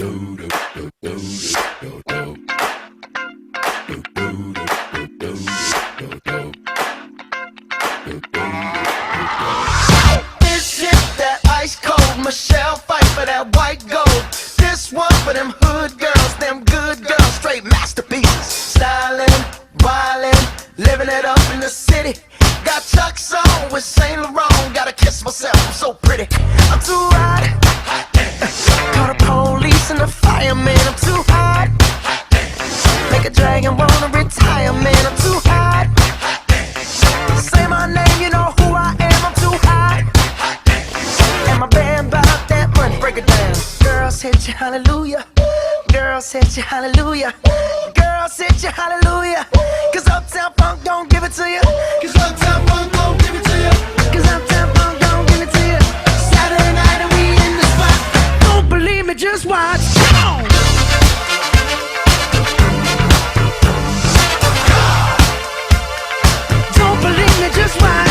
This is that ice cold Michelle fight for that white gold. This one for them hood girls, them good girls, straight masterpieces. Styling, wildin', living it up in the city. Got Chuck's on with Saint Laurent. Gotta kiss myself, I'm so pretty. I'm too hot. Call the police and the fireman. I'm too hot. Make a dragon wanna retire, man. I'm too hot. Say my name, you know who I am. I'm too hot. And my band about that money. Break it down. Girls hit you, hallelujah. Girls hit you, hallelujah. Girls hit you, hallelujah. Cause Uptown Funk don't give it to you. Cause Uptown Funk don't give it to you. Cause Uptown Funk don't give it to you. Saturday night and we in the spot. Don't believe me, just watch. Come on. Don't believe me, just watch.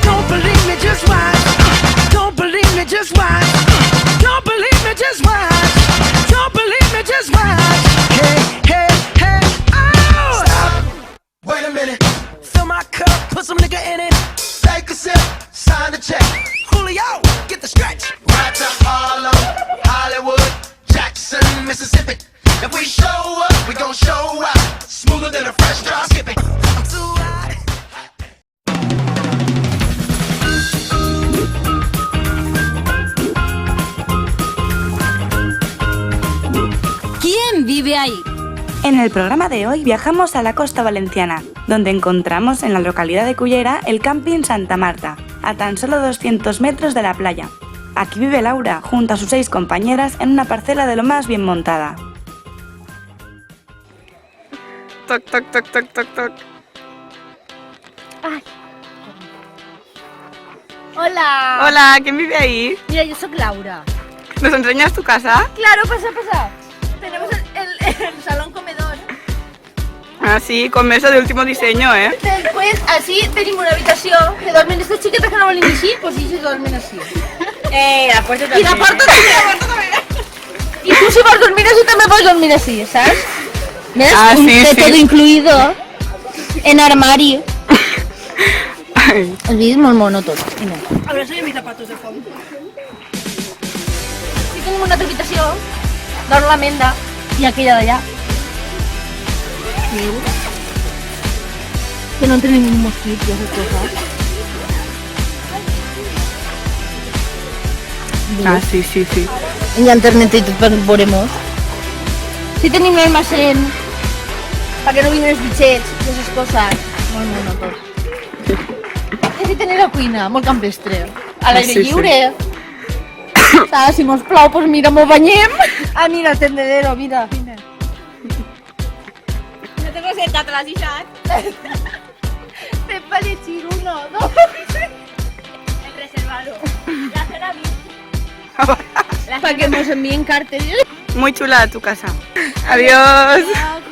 Don't believe me, just watch. Don't believe me, just watch. Don't believe me, just watch. Don't believe me, just watch. Hey, hey, hey, oh! Stop. Wait a minute. Fill my cup, put some nigga in it. Take a sip, sign the check. Julio, get the stretch. Right to Harlem, Hollywood, Jackson, Mississippi. If we show up, we gon' show out. Smoother than a fresh drop skipping. I'm too hot. ¿Quién vive ahí? En el programa de hoy viajamos a la costa valenciana, donde encontramos en la localidad de Cullera el camping Santa Marta, a tan solo 200 metros de la playa. Aquí vive Laura, junto a sus 6 compañeras, en una parcela de lo más bien montada. Toc, toc, toc, toc, toc, toc. Ay. Hola. Hola, ¿quién vive ahí? Mira, yo soy Laura. ¿Nos enseñas tu casa? Claro, pasa. Tenemos el salón comedor. Ah, sí, con mesa de último diseño, ¿eh? Después, así, tenemos una habitación que duermen estas chiquetes que no volen així, pues sí se duermen así. La puerta també. I la porta també. I tu si vols dormir així també pots dormir així, saps? ¿Ves? Ah, sí, sí. Todo incluido en armario. Ay. El vídeo es muy mono todo. A ver, soy mis zapatos de fondo. Sí tenemos una otra habitación, dar la menda y aquella de allá. Que no entre ningún mosquito y esas cosas. Ah, sí, sí, sí. En internet i tot veuremos. Sí tenim l'almacén perquè no vinguin els bitxets i aquestes coses. Molt mono tot. I sí tenim la cuina, molt campestre. A l'aire sí, lliure. Sí. Si mos plou, pues mira, mos banyem. Ah, mira, el tendedero, mira. No tengo sentat a les ixas. Te va elegir uno, dos. El reservado. La cena VIP. Para que nos envíen carteles. Muy chula tu casa. Adiós. Gracias.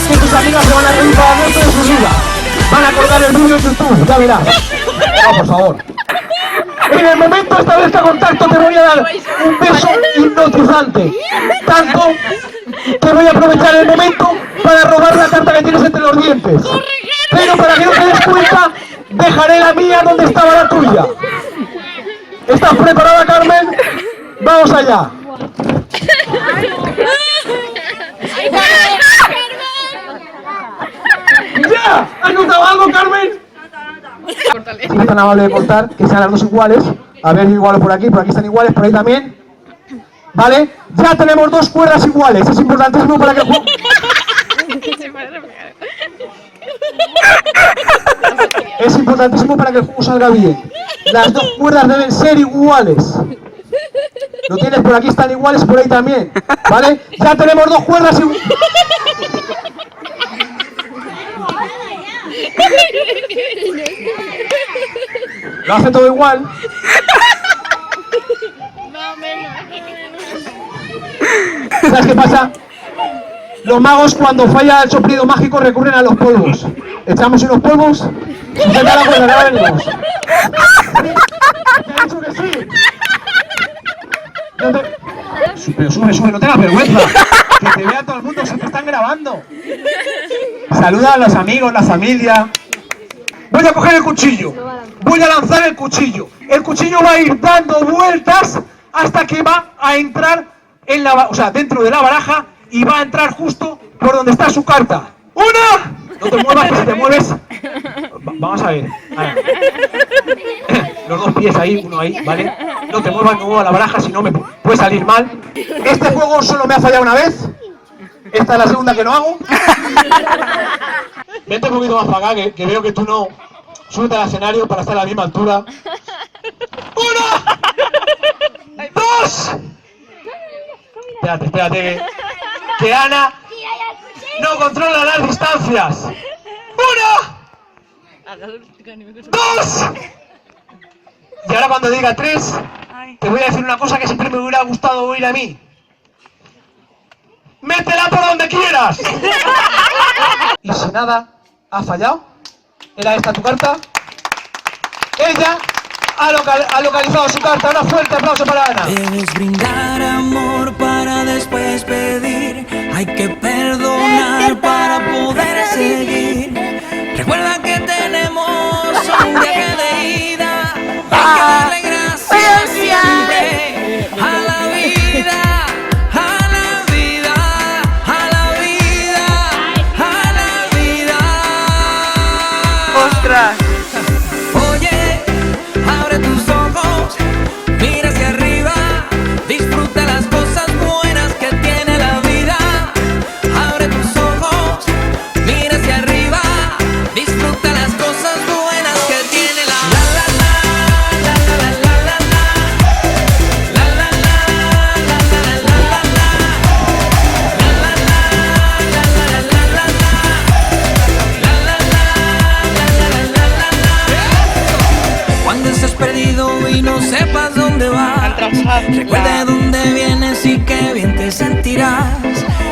Que tus amigas se van a reír para dentro de su vida. Van a colgar el vídeo en YouTube, ya verás. No, por favor. En el momento esta vez de contacto te voy a dar un beso hipnotizante. Tanto que voy a aprovechar el momento para robar la carta que tienes entre los dientes. Pero para que no te des cuenta, dejaré la mía donde estaba la tuya. ¿Estás preparada, Carmen? Vamos allá. ¡Ya! ¿Has notado algo, Carmen? Si es tan amable de contar, que sean las dos iguales. A ver, igual por aquí están iguales, por ahí también. ¿Vale? Ya tenemos 2 cuerdas iguales, es importantísimo para que el juego... Es importantísimo para que el juego salga bien. Las dos cuerdas deben ser iguales. Lo tienes por aquí, están iguales, por ahí también. ¿Vale? Ya tenemos dos cuerdas iguales. Lo hace todo igual. ¿Sabes qué pasa? Los magos cuando falla el soplido mágico recurren a los polvos. Echamos unos polvos, sujeta la cuerda, ahora venimos. ¿Te ha dicho que sí? Pero sube, no tengas vergüenza. Que te vea todo el mundo, se te están grabando. Saluda a los amigos, la familia. Voy a coger el cuchillo. Voy a lanzar el cuchillo. El cuchillo va a ir dando vueltas hasta que va a entrar en la, dentro de la baraja y va a entrar justo por donde está su carta. ¡Una! No te muevas, que si te mueves... Vamos a ver. Los dos pies ahí, uno ahí, ¿vale? No te muevas, no muevas la baraja, si no me puede salir mal. Este juego solo me ha fallado una vez. Esta es la segunda que no hago. Vente un poquito más para acá, que veo que tú no... Súbete al escenario para estar a la misma altura. ¡Una! ¡Dos! Espérate, que Ana no controla las distancias. ¡Una! ¡Dos! Y ahora cuando diga tres, te voy a decir una cosa que siempre me hubiera gustado oír a mí. ¡Métela por donde quieras! Y si nada ha fallado, ¿era esta tu carta? Ella ha localizado su carta. Un fuerte aplauso para Ana. Debes brindar amor para después pedir. Hay que perdonar para poder seguir. Recuerda que tenemos un viaje de ida. Hay que darle gracias siempre a la vida, a la vida, a la vida, a la vida. ¡Ostras! Oye, abre tus ojos, mira hacia arriba, disfruta las cosas buenas que tiene la vida. Abre tus ojos, mira hacia arriba, disfruta las cosas buenas que tiene la la la la la la la la la la Cuando estés perdido y no sepas dónde vas, recuerda de dónde vienes y qué bien te sentirás.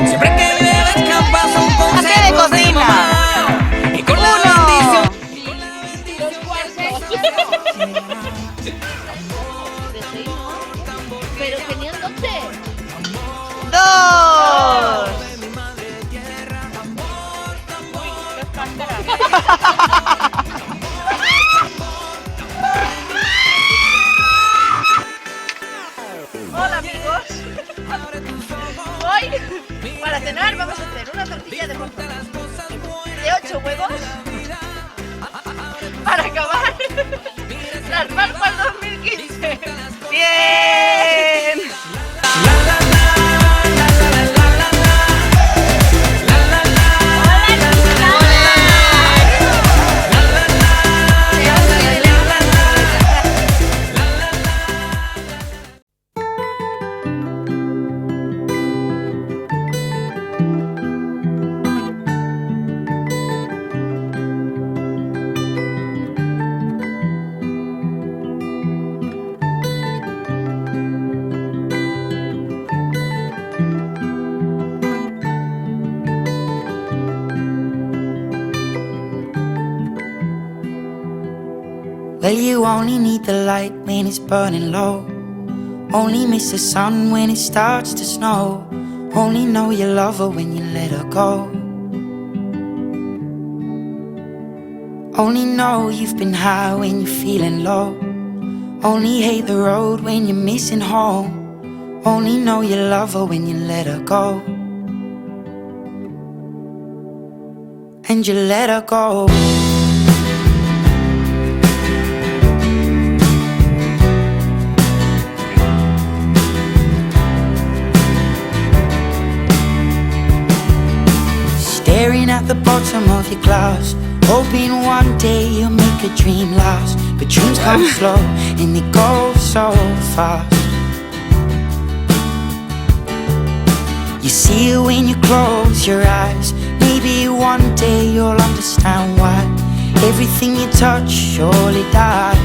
Siempre que bebes capaz un consejo de mamá. Y con la bendición. Pero tenían 12. ¡Dos! Hola amigos. Hoy para cenar vamos a hacer una tortilla de pollo de 8 huevos para acabar las Pascuas 2015. ¡Bien! Well, you only need the light when it's burning low. Only miss the sun when it starts to snow. Only know you love her when you let her go. Only know you've been high when you're feeling low. Only hate the road when you're missing home. Only know you love her when you let her go. And you let her go. Staring at the bottom of your glass, hoping one day you'll make a dream lasts, but dreams come slow and they go so fast. You see it when you close your eyes. Maybe one day you'll understand why everything you touch surely dies.